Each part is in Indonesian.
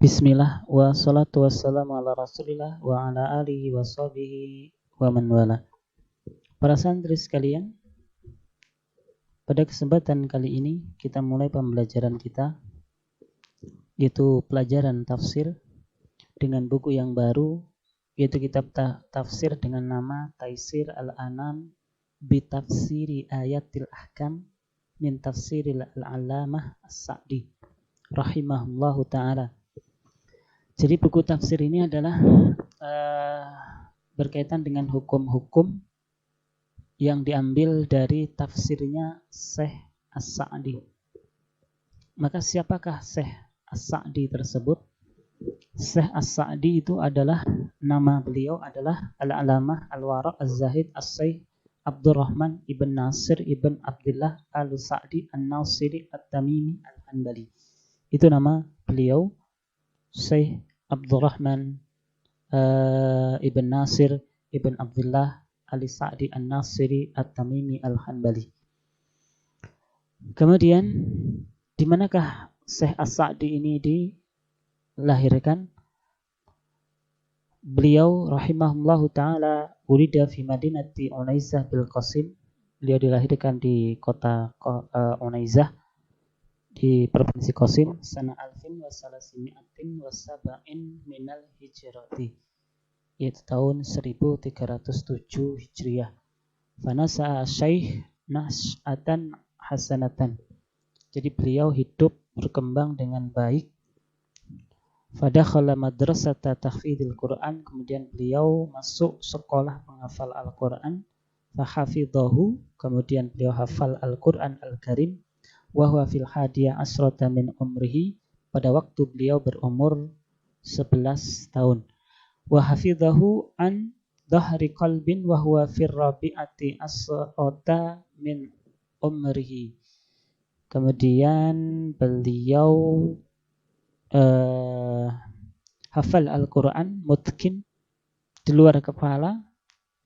Bismillah wa salatu wassalamu ala rasulillah wa ala alihi wa sahbihi wa man wala. Para santri sekalian, pada kesempatan kali ini kita mulai pembelajaran kita, yaitu pelajaran tafsir dengan buku yang baru, yaitu kitab tafsir dengan nama Taisir al-Anam bi Tafsiri Ayatil Ahkam min Tafsiril al-Allamah as-Sa'di rahimahullahu ta'ala. Jadi buku tafsir ini adalah berkaitan dengan hukum-hukum yang diambil dari tafsirnya Syekh As-Sa'di. Maka siapakah Syekh As-Sa'di tersebut? Syekh As-Sa'di itu adalah, nama beliau adalah Al-Alamah Al-Wara' Az-Zahid As-Syekh Abdurrahman ibn Nasir ibn Abdullah Al-Sa'di An-Nasiri At-Tamimi Al-Hanbali. Itu nama beliau, Syekh Abdurrahman ibn Nasir ibn Abdullah Al-Sa'di An-Nasiri At-Tamimi Al-Hanbali. Kemudian di manakah Syekh As-Sa'di ini dilahirkan? Beliau rahimahullahu ta'ala ulida fi madinati Unaizah bil Qasim. Beliau dilahirkan di kota Unaizah di provinsi Qasim sana alfin wa salasimi'atin wa saba'in minal hijrati, yaitu tahun 1307 Hijriah. Fanasa'a Syekh nas'atan hasanatan. Jadi beliau hidup berkembang dengan baik. Fadakhala madrasata tahfidil Quran, kemudian beliau masuk sekolah penghafal Al-Quran. Fahafidhahu, kemudian beliau hafal Al-Quran Al-Karim. Wahwa fil hadiyah asrata min umrihi, pada waktu beliau berumur 11 tahun. Wa hafidhahu an dhahri qalbin wa huwa fir rabi'ati asrata min umrihi. Kemudian beliau hafal Al-Quran mutqin di luar kepala,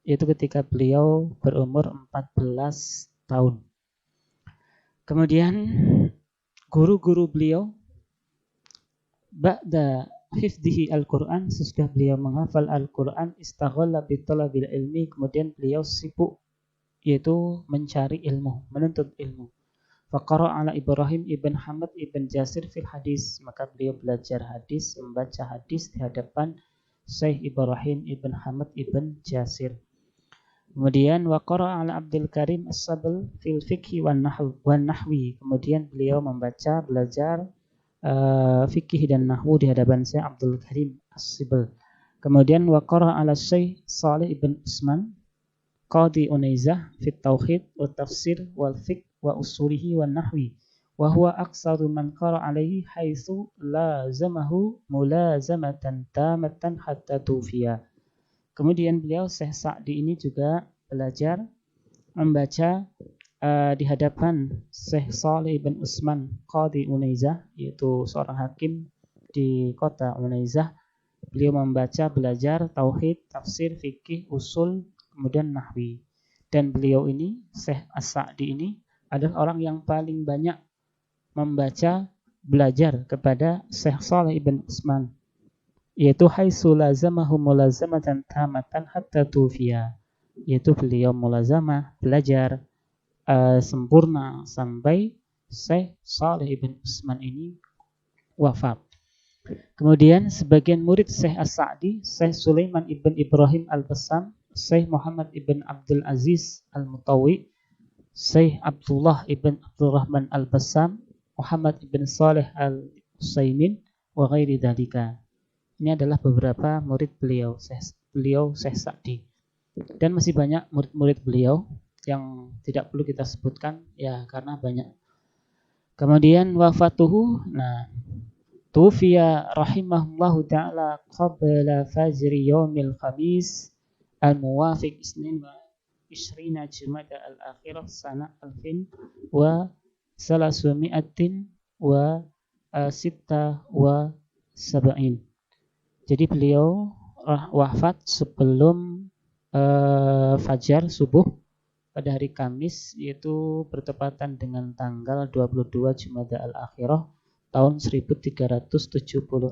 yaitu ketika beliau berumur 14 tahun. Kemudian guru-guru beliau ba'da hifdhihi Al-Quran, sesudah beliau menghafal Al-Quran, istaghalla bi talabil ilmi, kemudian beliau sibuk yaitu mencari ilmu, menuntut ilmu. Faqara ala Ibrahim ibn Hamad ibn Jasir fil hadis, maka beliau belajar hadis, membaca hadis di hadapan Syekh Ibrahim ibn Hamad ibn Jasir. Kemudian waqara ala Abdul Karim As-Sabl fil fiqhi wan nahwi, kemudian beliau membaca, belajar fikih dan nahwu di hadapan Syekh Abdul Karim As-Sabl. Kemudian waqara ala Syekh Salih ibn Usman qadi Unaizah fit tauhid wa tafsir wal fiqh wa usulihi wan nahwi, wa huwa aqsaru man qara alaihi haitsu lazamahu mulazamatan tamatan hatta tufiya. Kemudian beliau Syekh Sa'di ini juga belajar membaca di hadapan Syekh Salih bin Usman Qadi Unaizah, yaitu seorang hakim di kota Unaizah. Beliau membaca, belajar tauhid, tafsir, fikih, usul, kemudian nahwi. Dan beliau ini, Syekh As-Sa'di ini adalah orang yang paling banyak membaca, belajar kepada Syekh Salih bin Usman, yaitu haitsu lazamahu mulazamatan tamatan hatta tufiya, yaitu beliau mulazamah, belajar sempurna sampai Syekh Salih ibn Usman ini wafat. Kemudian sebagian murid Syekh As-Sa'di, Syekh Sulaiman ibn Ibrahim Al-Bassam, Syekh Muhammad ibn Abdul Aziz Al-Mutawi, Syekh Abdullah ibn Abdurrahman Al-Bassam, Muhammad ibn Saleh Al-Utsaimin wa ghairi dzalika. Ini adalah beberapa murid beliau Syekh Sa'di. Dan masih banyak murid-murid beliau yang tidak perlu kita sebutkan ya karena banyak. Kemudian wafatuhu, tufiya rahimahullahu ta'ala qabla fajri yaumil khamis al-muwafiq isnin wa ishrina Jumada al-akhirah sana alfin wa salasumi'atin wa sitta wa sab'in. Jadi beliau wafat sebelum fajar subuh pada hari Kamis, yaitu bertepatan dengan tanggal 22 Jumada al-Akhirah tahun 1376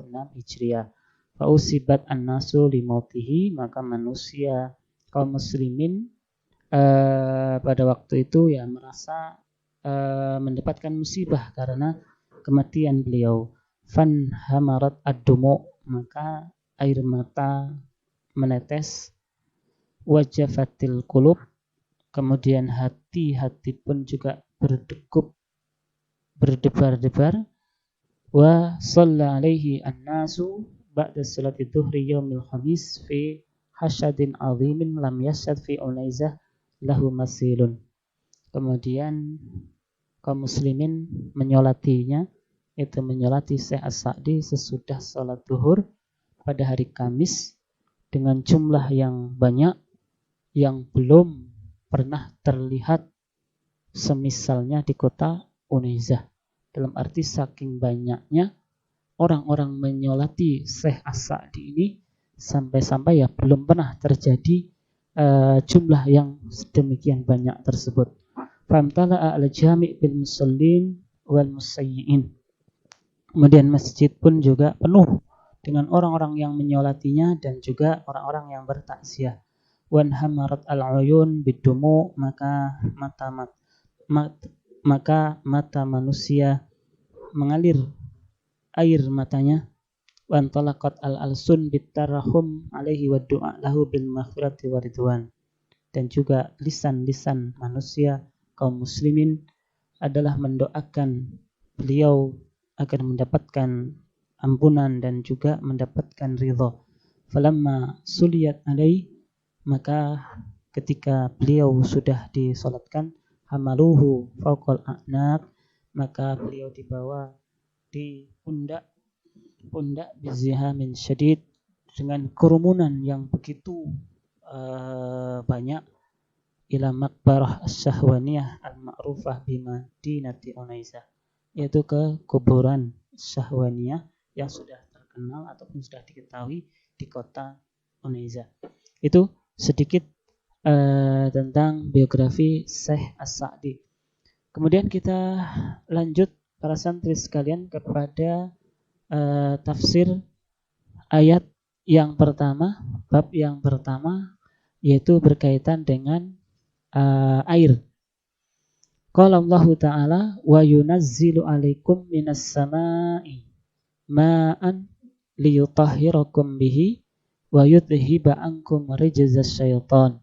Hijriah. Fausibat an-nasu limautihi, maka manusia kaum muslimin pada waktu itu ya merasa mendapatkan musibah karena kematian beliau. Fan hamarat ad-dumu, maka air mata menetes. Wajafatil qulub, kemudian hati-hati pun juga berdebar-debar. Wa shalla alaihi an-nasu ba'da salati dhuhri yaumil khamis fi hasyadin azimin lam yashad fi Unaizah lahu masilun. Kemudian kaum muslimin menyolatinya, itu menyolati Syekh As-Sa'di sesudah salat zuhur pada hari Kamis dengan jumlah yang banyak yang belum pernah terlihat semisalnya di kota Unaizah. Dalam arti saking banyaknya orang-orang menyolati Syekh As-Sa'di ini sampai-sampai ya belum pernah terjadi jumlah yang sedemikian banyak tersebut. Famtala'a al-jami' bil musallin wal musayyi'in. Kemudian masjid pun juga penuh dengan orang-orang yang menyolatinya dan juga orang-orang yang bertakziah. Wan hamarat al-uyun bidumu, maka mata manusia mengalir air matanya. Wan talaqat al-alsun bitarahum alaihi wa du'a lahu bil maghfirati wa ridwan. Dan juga lisan-lisan manusia kaum muslimin adalah mendoakan beliau agar mendapatkan ampunan dan juga mendapatkan ridha. Falamma suliyat alaihi, maka ketika beliau sudah disolatkan, hamaluhu fauqal a'naq, maka beliau dibawa di pundak bizihamin syadid, dengan kerumunan yang begitu banyak, ila maqbarah Syahwaniyah al-ma'rufah bimadinati Unaizah, yaitu ke kuburan Syahwaniyah yang sudah terkenal ataupun sudah diketahui di kota Unaizah. Itu sedikit tentang biografi Syekh As-Sa'di. Kemudian kita lanjut para santri sekalian kepada tafsir ayat yang pertama, bab yang pertama, yaitu berkaitan dengan air. Qala Allah Ta'ala wa yunazzilu 'alaikum minas sama'i ma'an liyutahhirakum bihi wa yudhhiba ankum rijzas syaitan.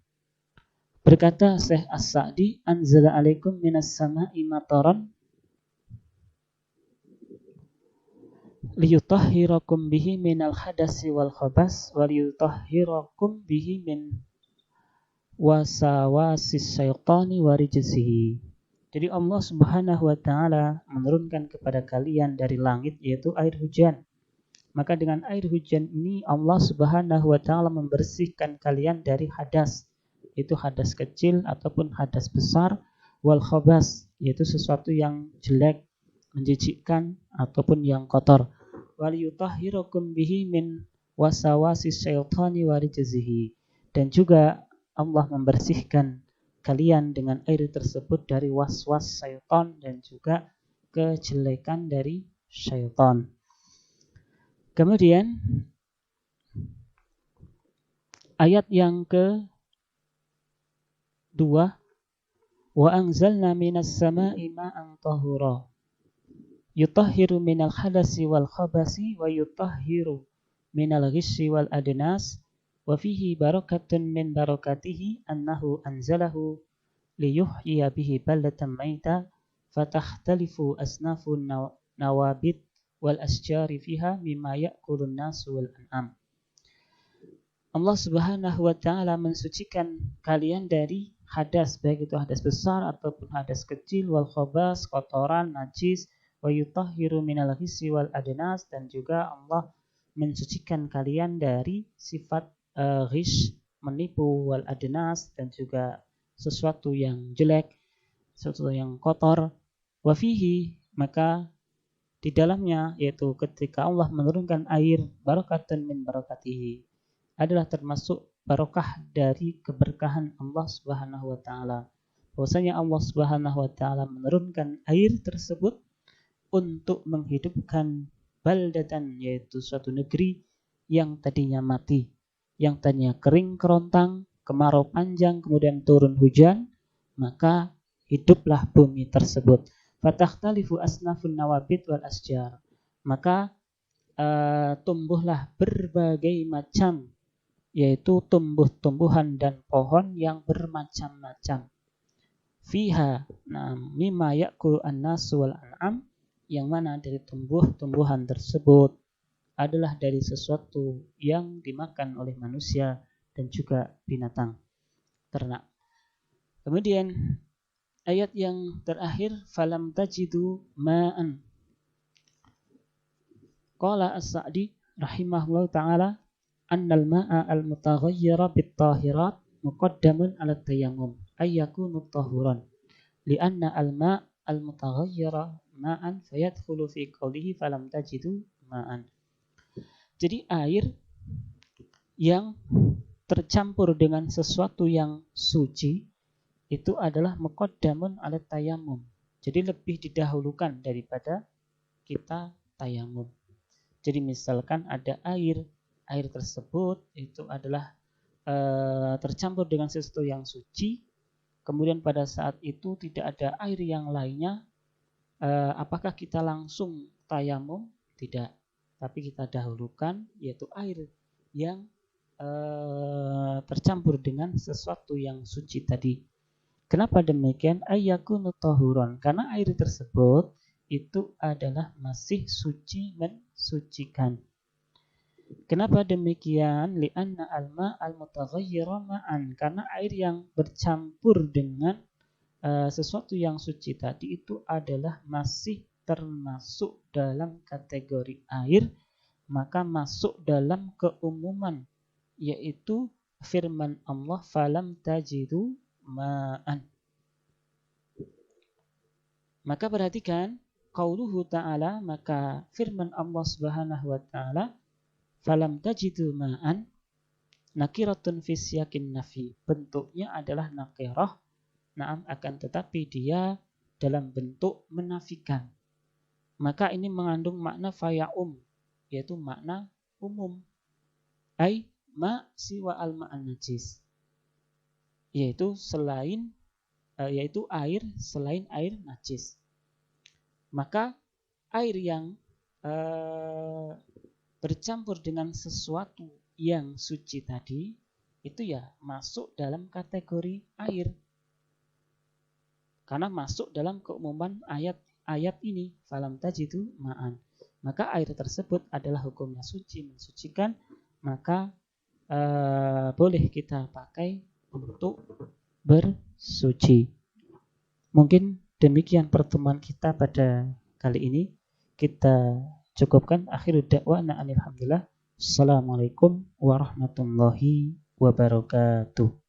Berkata Syekh As-Sa'di, anzala 'alaikum minas sama'i mataran liyutahhirakum bihi minal hadasi wal khabas wa liyutahhirakum bihi min wasawasis syaitani wa rijzihi. Jadi Allah Subhanahu wa Ta'ala menurunkan kepada kalian dari langit yaitu air hujan. Maka dengan air hujan ini Allah Subhanahu wa Ta'ala membersihkan kalian dari hadas, yaitu hadas kecil ataupun hadas besar, wal khabas, yaitu sesuatu yang jelek, menjijikkan ataupun yang kotor. Wal yutahhirakum bihi min wasawasis syaitani wa rijzihi. Dan juga Allah membersihkan kalian dengan air tersebut dari was-was syaitan dan juga kejelekan dari syaitan. Kemudian ayat yang kedua, wa anzalna minas sama'i ma'an tahura yutahhiru minal hadasi wal khabasi wa yutahhiru minal ghisyi wal adnas wa fihi barakatun min barakatihi annahu anzalahu liyuhyiya bihi baldatan maita fatakhtalifu asnafun nawabit wal asjari fiha mimma ya'kulun nasu wal an'am. Allah Subhanahu wa Ta'ala mensucikan kalian dari hadas, baik itu hadas besar ataupun hadas kecil, wal khabas, kotoran, najis, wa yutahhiru minal ghisyi wal adnas, dan juga Allah mensucikan kalian dari sifat ghish, menipu, wal adnas, dan juga sesuatu yang jelek, sesuatu yang kotor. Wa fihi, maka di dalamnya, yaitu ketika Allah menurunkan air, barakatun min barakatihi, adalah termasuk barokah dari keberkahan Allah Subhanahu wa Ta'ala. Bahwasanya Allah Subhanahu wa Ta'ala menurunkan air tersebut untuk menghidupkan baldatan, yaitu suatu negeri yang tadinya mati, yang tadinya kering kerontang, kemarau panjang, kemudian turun hujan, maka hiduplah bumi tersebut. Fatakhtalifu asnafun nawabit wal asjar. Maka tumbuhlah berbagai macam, yaitu tumbuh-tumbuhan dan pohon yang bermacam-macam. Fiha mimma ya'kulu an-nasu wal an'am, yang mana dari tumbuh-tumbuhan tersebut adalah dari sesuatu yang dimakan oleh manusia dan juga binatang ternak. Kemudian ayat yang terakhir, falam tajidu ma'an. Qala as-Sa'di rahimahullah ta'ala annal ma'a al-mutaghayyira bit-tahirat muqaddamun 'ala at-tayammum ay yakunu tahuran li'anna al-ma' al-mutaghayyira ma'an fayadkhulu fi qawlihi falam tajidu ma'an. Jadi air yang tercampur dengan sesuatu yang suci itu adalah muqaddamun 'ala tayammum. Jadi lebih didahulukan daripada kita tayamum. Jadi misalkan ada air tersebut itu adalah tercampur dengan sesuatu yang suci, kemudian pada saat itu tidak ada air yang lainnya, apakah kita langsung tayamum? Tidak, tapi kita dahulukan yaitu air yang tercampur dengan sesuatu yang suci tadi. Kenapa demikian? Ayyakunu tahuran, karena air tersebut itu adalah masih suci, mensucikan. Kenapa demikian? Li'anna al-ma' al-mutaghayyira ma'an, karena air yang bercampur dengan sesuatu yang suci tadi itu adalah masih termasuk dalam kategori air, maka masuk dalam keumuman, yaitu firman Allah falam tajidu ma'an. Maka perhatikan qauluhu ta'ala, maka firman Allah Subhanahu wa ta'ala falam tajidu ma'an nakiratun fi siyaqin nafi, bentuknya adalah nakirah, na'am, akan tetapi dia dalam bentuk menafikan. Maka ini mengandung makna faya'um, yaitu makna umum. Ai ma siwa al-ma'an najis, yaitu air selain air najis. Maka air yang bercampur dengan sesuatu yang suci tadi itu ya masuk dalam kategori air, karena masuk dalam keumuman ayat ini falam tajidu ma'an. Maka air tersebut adalah hukumnya suci, mensucikan, maka boleh kita pakai untuk bersuci. Mungkin demikian pertemuan kita pada kali ini. Kita cukupkan. Akhiru da'wana alhamdulillah. Assalamualaikum warahmatullahi wabarakatuh.